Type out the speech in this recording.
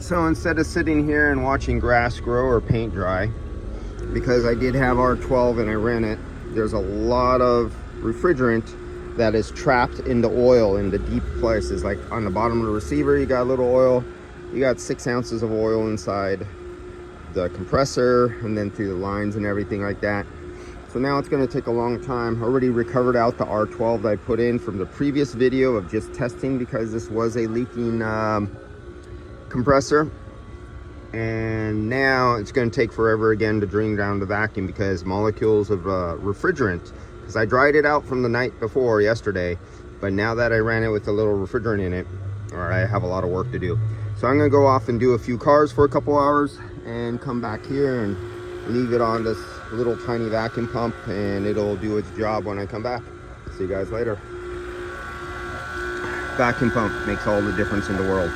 So instead of sitting here and watching grass grow or paint dry, because I did have R12 and I ran it, there's a lot of refrigerant that is trapped in the oil in the deep places. Like on the bottom of the receiver, you got a little oil. You got 6 ounces of oil inside the compressor and then through the lines and everything like that. So now it's going to take a long time. I already recovered out the R12 that I put in from the previous video of just testing, because this was a leaking compressor. And now it's going to take forever again to drain down the vacuum, because molecules of refrigerant, because I dried it out from the night before yesterday, but now that I ran it with a little refrigerant in it, I have a lot of work to do. So I'm going to go off and do a few cars for a couple hours and come back here and leave it on this little tiny vacuum pump, and it'll do its job when I come back. See you guys later. Vacuum pump makes all the difference in the world.